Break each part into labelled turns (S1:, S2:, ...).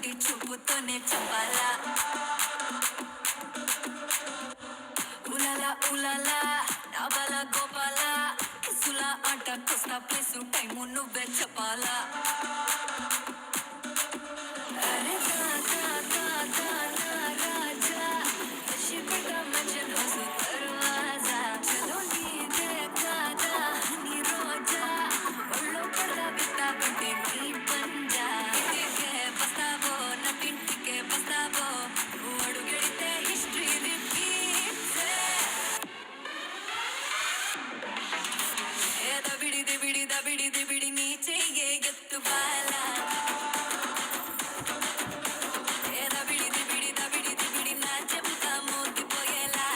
S1: కంటి చూపుతోనే చెప్పాలా ఉలాలా ఉలాలా నా బల గోపాల కిసుల ఆట కొస్తా ప్లేసు టైము నువ్వే చెప్పాలా అరే దా నా రాజా శివట మజన్ హసు దర్వాజా చలో నీదే కాదా నీ రోజా ఒళ్ళో పడదా బిత్తా కంటే నీ పంజా ఇంటికే బస్తావో నటింటికే బస్తావో నువ్వు అడుగెడితే హిస్టరీ రిపీట్స్ ఏ దబిడి నీ చెయ్యే ఎత్తు బాలా ఏ దబిడి నా చెప్తా మోగిపోయేలా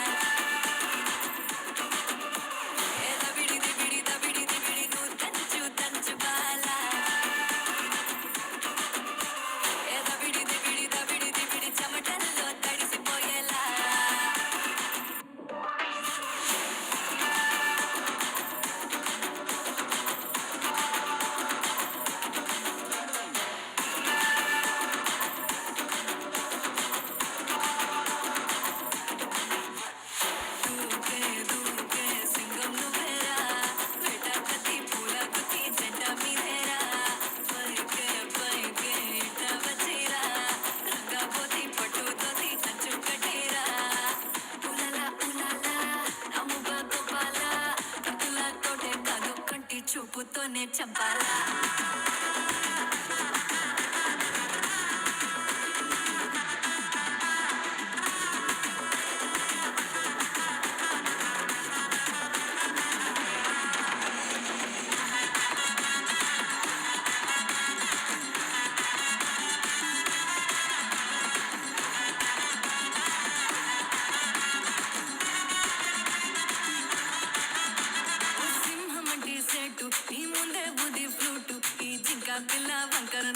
S1: ఏ దబిడి నువ్వు తంచు బాలా ఏ దబిడి చెమటల్లో తడిసిపోయేలా దూకే సింగం నువ్వేరా వేటాకతి పూల గుత్తి జెండా మీదేరా పైకే ఇట వచ్చేరా రంగపోతి పట్టుతోటి కంచు కట్టేరా ఉలాలా నమ్ముగ గోపాల కత్తులతోటే కాదు కంటి చూపుతోనే చంపాలా సింహమంటి సెట్టు నీ ముందే బుద్ధి ఫ్లూటు ఈ జింక పిల్ల వంకర